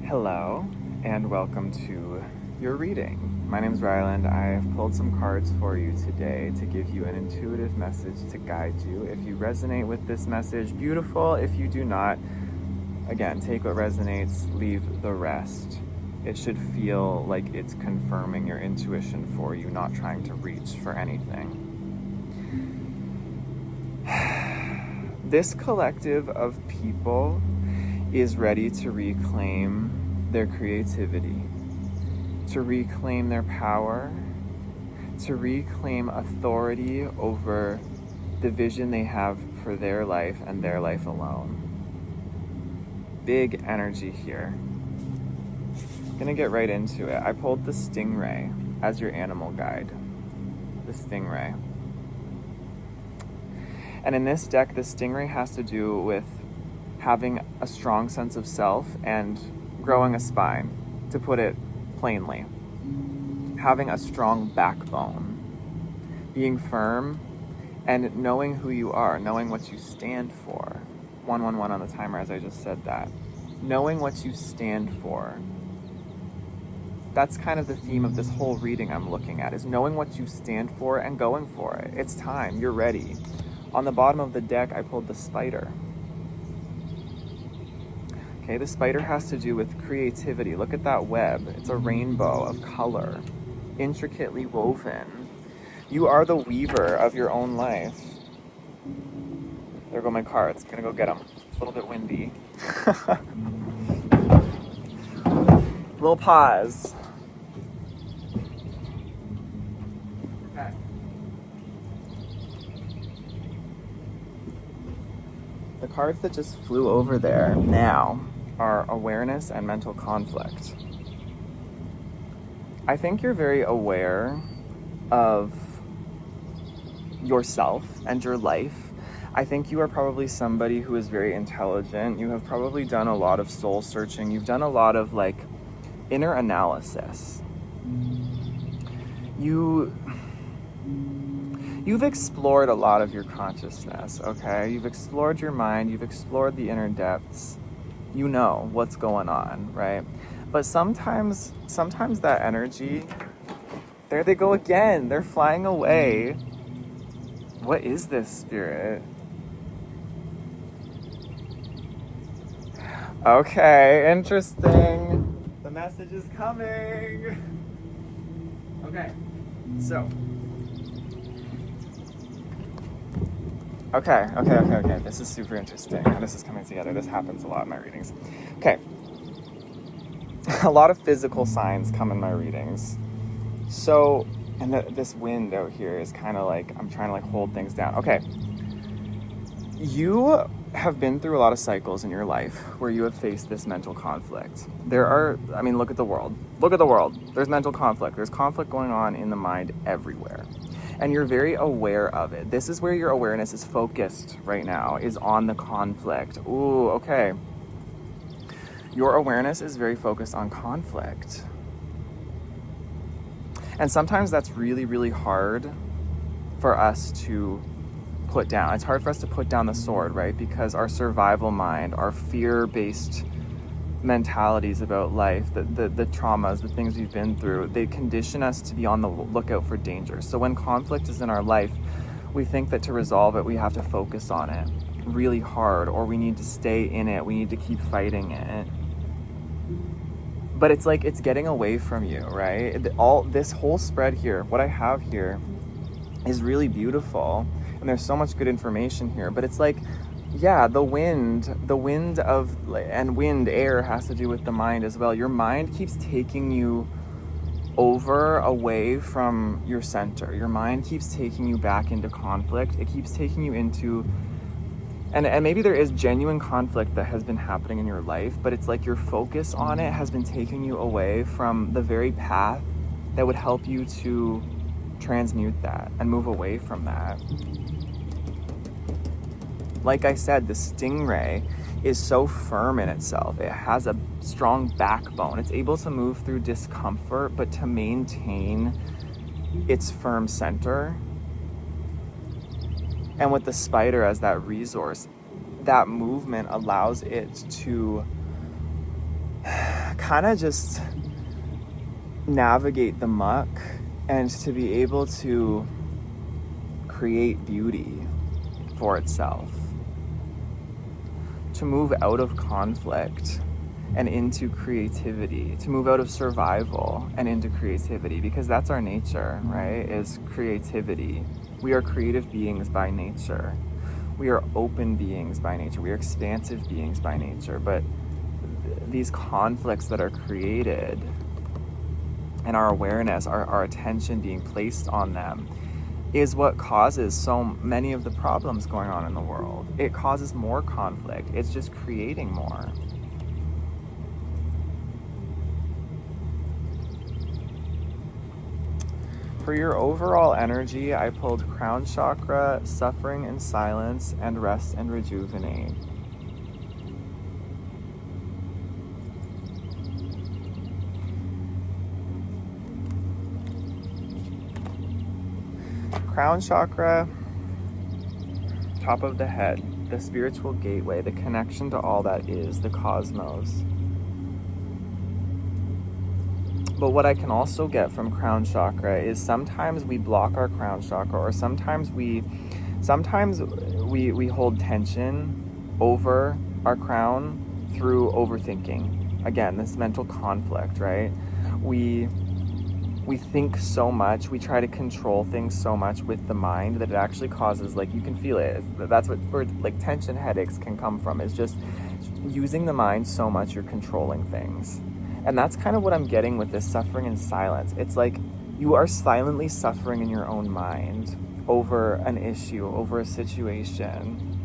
Hello, and welcome to your reading. My name is Ryland. I have pulled some cards for you today to give you an intuitive message to guide you. If you resonate with this message, beautiful. If you do not, again, take what resonates, leave the rest. It should feel like it's confirming your intuition for you, not trying to reach for anything. This collective of people is ready to reclaim their creativity, to reclaim their power, to reclaim authority over the vision they have for their life and their life alone. Big energy here. Gonna get right into it. I pulled the stingray as your animal guide. The stingray. And in this deck, the stingray has to do with having a strong sense of self and growing a spine, to put it plainly. Having a strong backbone, being firm, and knowing who you are, knowing what you stand for. 111 on the timer as I just said that. Knowing what you stand for. That's kind of the theme of this whole reading I'm looking at, is knowing what you stand for and going for it. It's time, you're ready. On the bottom of the deck, I pulled the spider. Okay, the spider has to do with creativity. Look at that web. It's a rainbow of color, intricately woven. You are the weaver of your own life. There go my cards. I'm gonna go get them. It's a little bit windy. Little pause. Okay. The cards that just flew over there now are awareness and mental conflict. I think you're very aware of yourself and your life. I think you are probably somebody who is very intelligent. You have probably done a lot of soul searching. You've done a lot of inner analysis. You've explored a lot of your consciousness, okay? You've explored your mind, you've explored the inner depths. You know what's going on, right? But sometimes that energy, there they go again. They're flying away. What is this, spirit? Okay, interesting. The message is coming. Okay, so. Okay. This is super interesting. This is coming together. This happens a lot in my readings. Okay. A lot of physical signs come in my readings. So, and this wind out here is kind of I'm trying to hold things down. Okay. You have been through a lot of cycles in your life where you have faced this mental conflict. Look at the world. Look at the world. There's mental conflict. There's conflict going on in the mind everywhere. And you're very aware of it. This is where your awareness is focused right now, is on the conflict. Ooh, okay. Your awareness is very focused on conflict. And sometimes that's really, really hard for us to put down. It's hard for us to put down the sword, right? Because our survival mind, our fear-based mentalities about life, the traumas, the things we've been through, they condition us to be on the lookout for danger. So when conflict is in our life, we think that to resolve it, we have to focus on it really hard, or we need to stay in it, we need to keep fighting it. But it's it's getting away from you, right? This whole spread here, what I have here is really beautiful, and there's so much good information here, but it's yeah, the wind air has to do with the mind as well. Your mind keeps taking you away from your center. Your mind keeps taking you back into conflict. It keeps taking you into, and maybe there is genuine conflict that has been happening in your life, but it's your focus on it has been taking you away from the very path that would help you to transmute that and move away from that. Like I said, the stingray is so firm in itself. It has a strong backbone. It's able to move through discomfort, but to maintain its firm center. And with the spider as that resource, that movement allows it to kind of just navigate the muck and to be able to create beauty for itself, to move out of conflict and into creativity, to move out of survival and into creativity, because that's our nature, right? Is creativity. We are creative beings by nature. We are open beings by nature. We are expansive beings by nature. But these conflicts that are created and our awareness, our attention being placed on them, is what causes so many of the problems going on in the world. It causes more conflict. It's just creating more. For your overall energy, I pulled crown chakra, suffering and silence, and rest and rejuvenate. Crown chakra, top of the head, the spiritual gateway, the connection to all that is, the cosmos. But what I can also get from crown chakra is sometimes we block our crown chakra, or sometimes we hold tension over our crown through overthinking. Again, this mental conflict, right? We think so much, we try to control things so much with the mind that it actually causes, like, you can feel it. That's where like tension headaches can come from, is just using the mind so much you're controlling things. And that's kind of what I'm getting with this suffering and silence. It's like you are silently suffering in your own mind over an issue, over a situation.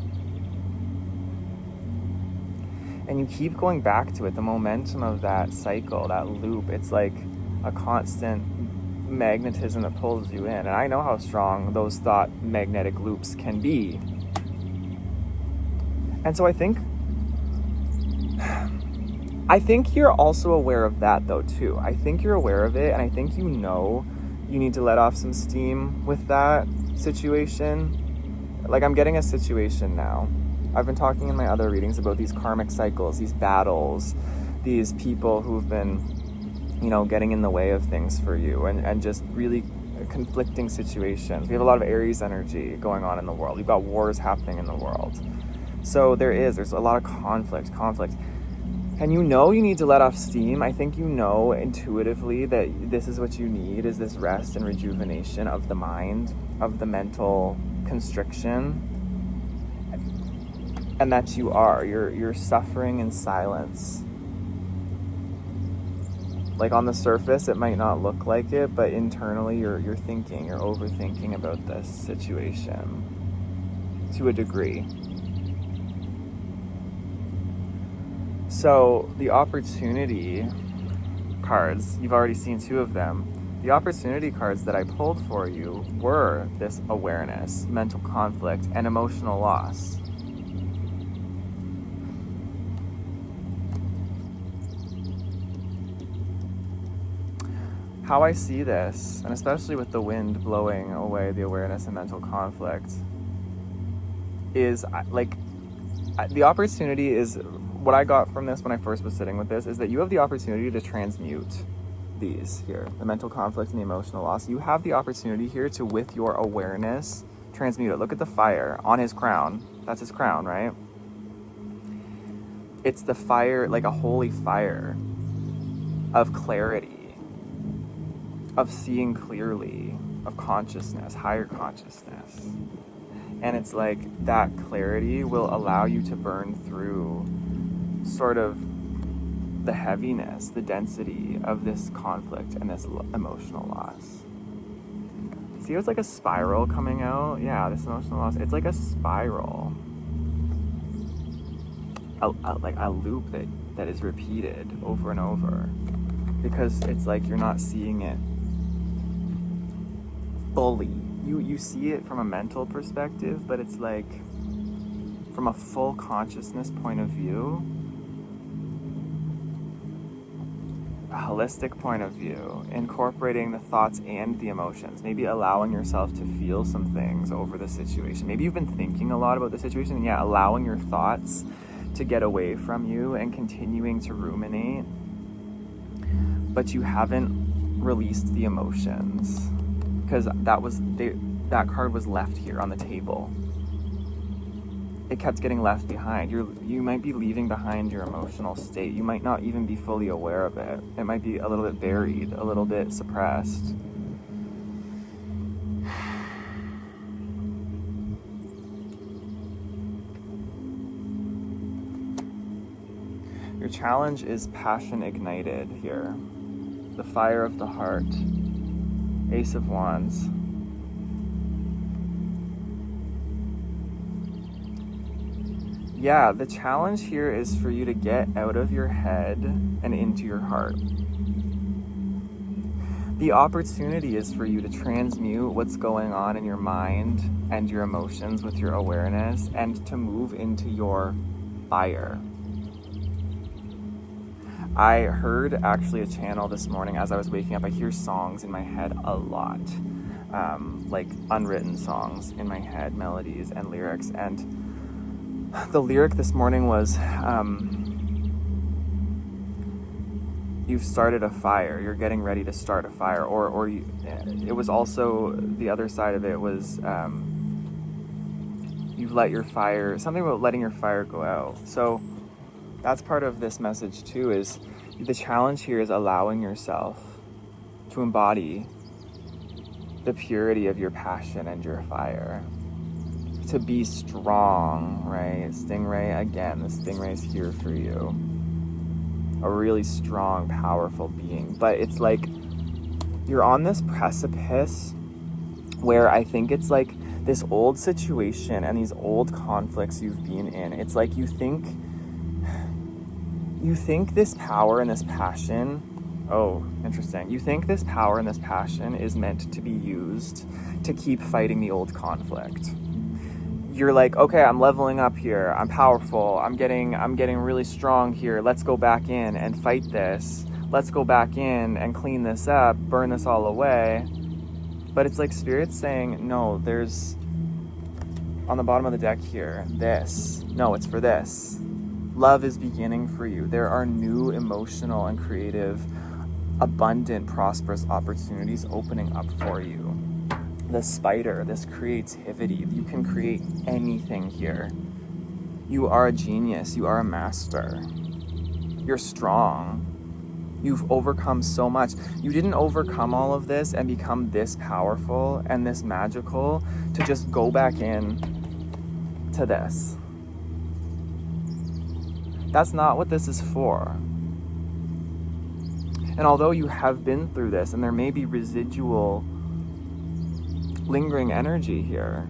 And you keep going back to it, the momentum of that cycle, that loop. It's like a constant magnetism that pulls you in. And I know how strong those thought magnetic loops can be. And so I think you're also aware of that though too. I think you're aware of it, and I think you know you need to let off some steam with that situation. Like, I'm getting a situation now. I've been talking in my other readings about these karmic cycles, these battles, these people who've been, getting in the way of things for you, and just really conflicting situations. We have a lot of Aries energy going on in the world. We've got wars happening in the world. So there's a lot of conflict. And you need to let off steam. I think you know intuitively that this is what you need, is this rest and rejuvenation of the mind, of the mental constriction. And that you're suffering in silence. Like, on the surface, it might not look like it, but internally you're overthinking about this situation to a degree. So the opportunity cards, you've already seen 2 of them. The opportunity cards that I pulled for you were this awareness, mental conflict, and emotional loss. How I see this, and especially with the wind blowing away the awareness and mental conflict, is like the opportunity is, what I got from this when I first was sitting with this, is that you have the opportunity to transmute these here, the mental conflict and the emotional loss. You have the opportunity here to, with your awareness, transmute it. Look at the fire on his crown. That's his crown, right? It's the fire, like a holy fire of clarity, of seeing clearly, of consciousness, higher consciousness. And it's like that clarity will allow you to burn through sort of the heaviness, the density of this conflict and this emotional loss. See, it's like a spiral coming out. Yeah, this emotional loss, it's like a spiral. Like a loop that is repeated over and over. Because it's like you're not seeing it fully. You see it from a mental perspective, but it's like from a full consciousness point of view, a holistic point of view, incorporating the thoughts and the emotions, maybe allowing yourself to feel some things over the situation. Maybe you've been thinking a lot about the situation, and allowing your thoughts to get away from you and continuing to ruminate but you haven't released the emotions, because that card was left here on the table. It kept getting left behind. You might be leaving behind your emotional state. You might not even be fully aware of it. It might be a little bit buried, a little bit suppressed. Your challenge is passion ignited here. The fire of the heart. Ace of Wands. Yeah, the challenge here is for you to get out of your head and into your heart. The opportunity is for you to transmute what's going on in your mind and your emotions with your awareness, and to move into your fire. I heard actually a channel this morning as I was waking up. I hear songs in my head a lot, like unwritten songs in my head, melodies and lyrics. And the lyric this morning was, you've started a fire, you're getting ready to start a fire. Or it was also, the other side of it was, you've let your fire, something about letting your fire go out. So that's part of this message too, is the challenge here is allowing yourself to embody the purity of your passion and your fire. To be strong, right? Stingray, again, the stingray is here for you. A really strong, powerful being. But it's like you're on this precipice where I think it's like this old situation and these old conflicts you've been in. It's like you think this power and this passion, oh, interesting. You think this power and this passion is meant to be used to keep fighting the old conflict. You're like, okay, I'm leveling up here. I'm powerful. I'm getting really strong here. Let's go back in and fight this. Let's go back in and clean this up, burn this all away. But it's like Spirit's saying, no, there's, on the bottom of the deck here, this. No, it's for this. Love is beginning for you. There are new emotional and creative, abundant, prosperous opportunities opening up for you. The spider, this creativity, you can create anything here. You are a genius. You are a master. You're strong. You've overcome so much. You didn't overcome all of this and become this powerful and this magical to just go back in to this. That's not what this is for. And although you have been through this, and there may be residual lingering energy here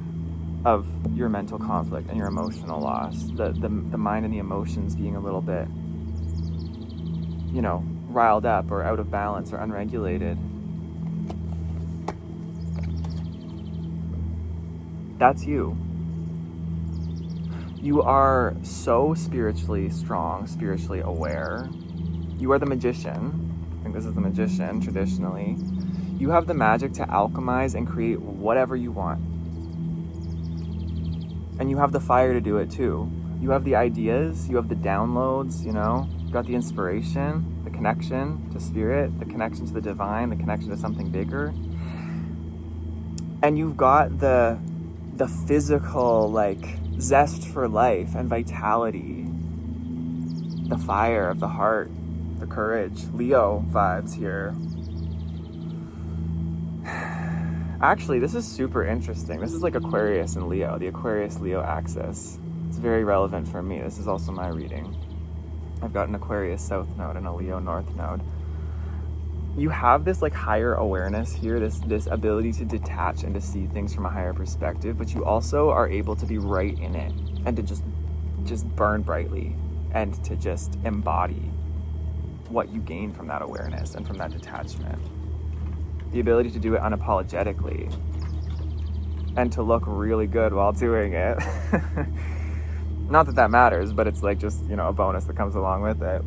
of your mental conflict and your emotional loss, the mind and the emotions being a little bit, riled up or out of balance or unregulated. That's you. You are so spiritually strong, spiritually aware. You are the magician. I think this is the magician traditionally. You have the magic to alchemize and create whatever you want. And you have the fire to do it too. You have the ideas, you have the downloads, you've got the inspiration, the connection to spirit, the connection to the divine, the connection to something bigger. And you've got the physical, zest for life and vitality, the fire of the heart, the courage, Leo vibes here. Actually, this is super interesting. This is like Aquarius and Leo, the Aquarius-Leo axis. It's very relevant for me. This is also my reading. I've got an Aquarius South Node and a Leo North Node. You have this higher awareness here, this ability to detach and to see things from a higher perspective, but you also are able to be right in it and to just burn brightly and to just embody what you gain from that awareness and from that detachment. The ability to do it unapologetically and to look really good while doing it. Not that matters, but it's just, a bonus that comes along with it.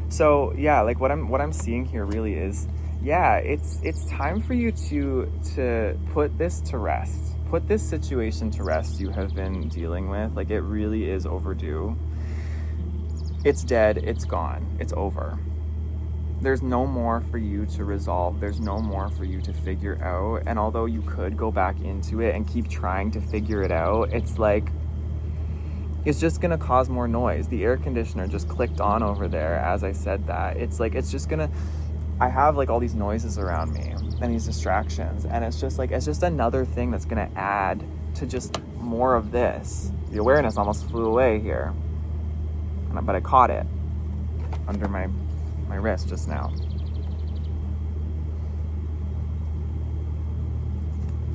So yeah, what I'm seeing here really is, it's time for you to put this to rest. Put this situation to rest you have been dealing with. It really is overdue. it's dead, it's gone, it's over. There's no more for you to resolve. There's no more for you to figure out. And although you could go back into it and keep trying to figure it out, it's like, it's just gonna cause more noise. The air conditioner just clicked on over there as I said that. It's like, it's just gonna, I have like all these noises around me and these distractions, and it's just like, it's just another thing that's gonna add to just more of this. The awareness almost flew away here, but I caught it under my wrist just now.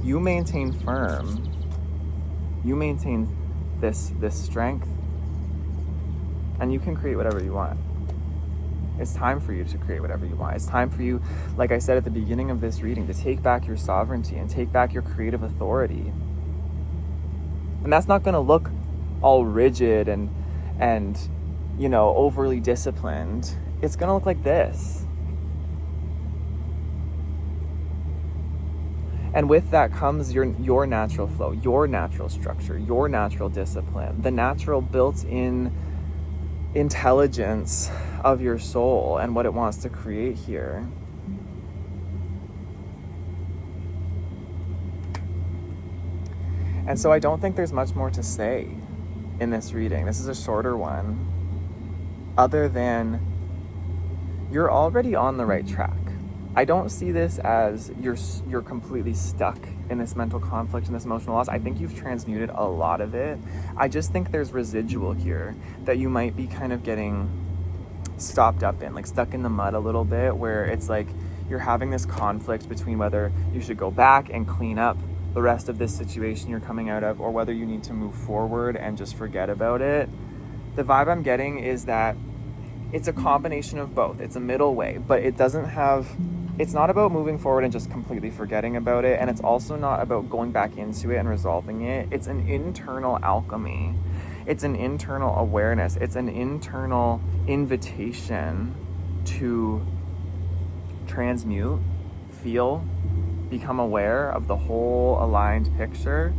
You maintain firm. You maintain this strength, and you can create whatever you want. It's time for you to create whatever you want. It's time for you, like I said at the beginning of this reading, to take back your sovereignty and take back your creative authority. And that's not going to look all rigid and you know, overly disciplined. It's going to look like this. And with that comes your natural flow, your natural structure, your natural discipline, the natural built-in intelligence of your soul and what it wants to create here. And so I don't think there's much more to say in this reading. This is a shorter one, other than you're already on the right track. I don't see this as you're completely stuck in this mental conflict and this emotional loss. I think you've transmuted a lot of it. I just think there's residual here that you might be kind of getting stopped up in, like stuck in the mud a little bit, where it's like you're having this conflict between whether you should go back and clean up the rest of this situation you're coming out of, or whether you need to move forward and just forget about it. The vibe I'm getting is that it's a combination of both. It's a middle way, but it's not about moving forward and just completely forgetting about it. And it's also not about going back into it and resolving it. It's an internal alchemy. It's an internal awareness. It's an internal invitation to transmute, feel, become aware of the whole aligned picture,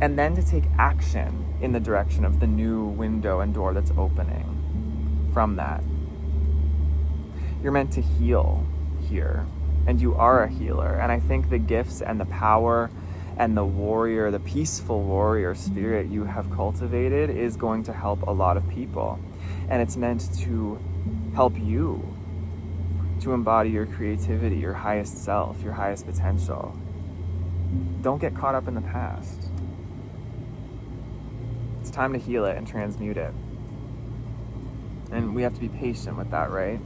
and then to take action in the direction of the new window and door that's opening from that. You're meant to heal here, and you are a healer. And I think the gifts and the power and the warrior, the peaceful warrior spirit you have cultivated is going to help a lot of people. And it's meant to help you to embody your creativity, your highest self, your highest potential. Don't get caught up in the past. It's time to heal it and transmute it. And we have to be patient with that, right?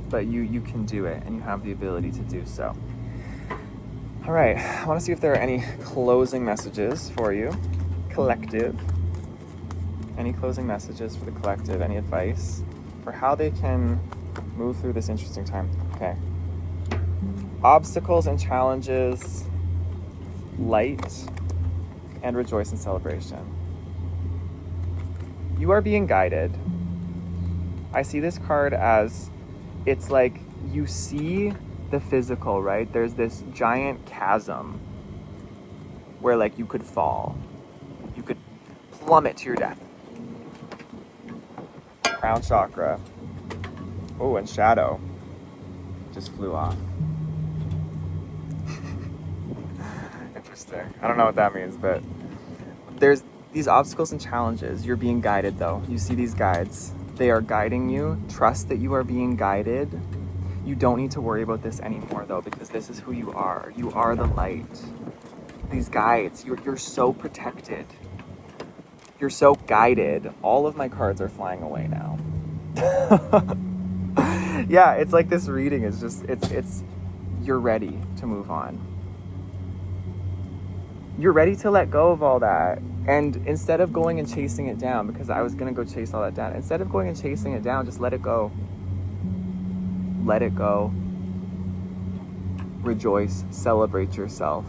But you can do it, and you have the ability to do so. All right, I want to see if there are any closing messages for you, collective. Any closing messages for the collective? Any advice for how they can move through this interesting time? Okay. Obstacles and challenges, light, and rejoice in celebration. You are being guided. I see this card as, it's like you see the physical, right? There's this giant chasm where like you could fall. You could plummet to your death. Crown chakra. Oh, and shadow just flew off. Interesting. I don't know what that means, but there's these obstacles and challenges. You're being guided though. You see these guides. They are guiding you. Trust that you are being guided. You don't need to worry about this anymore though, because this is who you are. You are the light. These guides, you're so protected. You're so guided. All of my cards are flying away now. Yeah, it's like this reading is just, it's you're ready to move on. You're ready to let go of all that. And instead of going and chasing it down, because I was going to go chase all that down, instead of going and chasing it down, just let it go. Let it go. Rejoice, celebrate yourself.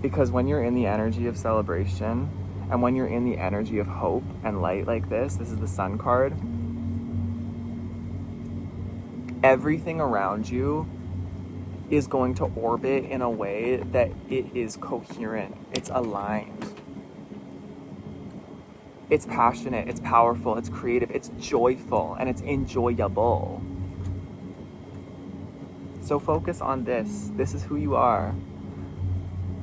Because when you're in the energy of celebration, and when you're in the energy of hope and light like this is the Sun card, everything around you is going to orbit in a way that it is coherent. It's aligned. It's passionate, it's powerful, it's creative, it's joyful, and it's enjoyable. So focus on this. This is who you are.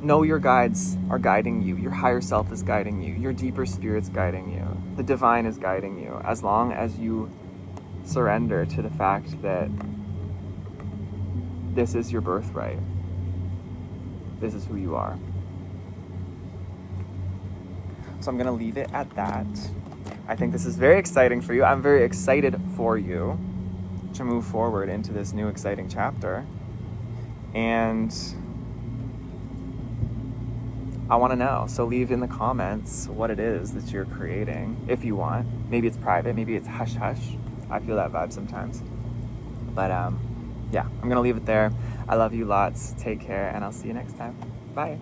Know your guides are guiding you. Your higher self is guiding you. Your deeper spirit's guiding you. The divine is guiding you. As long as you surrender to the fact that this is your birthright. This is who you are. So I'm going to leave it at that. I think this is very exciting for you. I'm very excited for you to move forward into this new exciting chapter. And I want to know. So leave in the comments what it is that you're creating, if you want. Maybe it's private, maybe it's hush hush. I feel that vibe sometimes. But yeah, I'm going to leave it there. I love you lots. Take care, and I'll see you next time. Bye.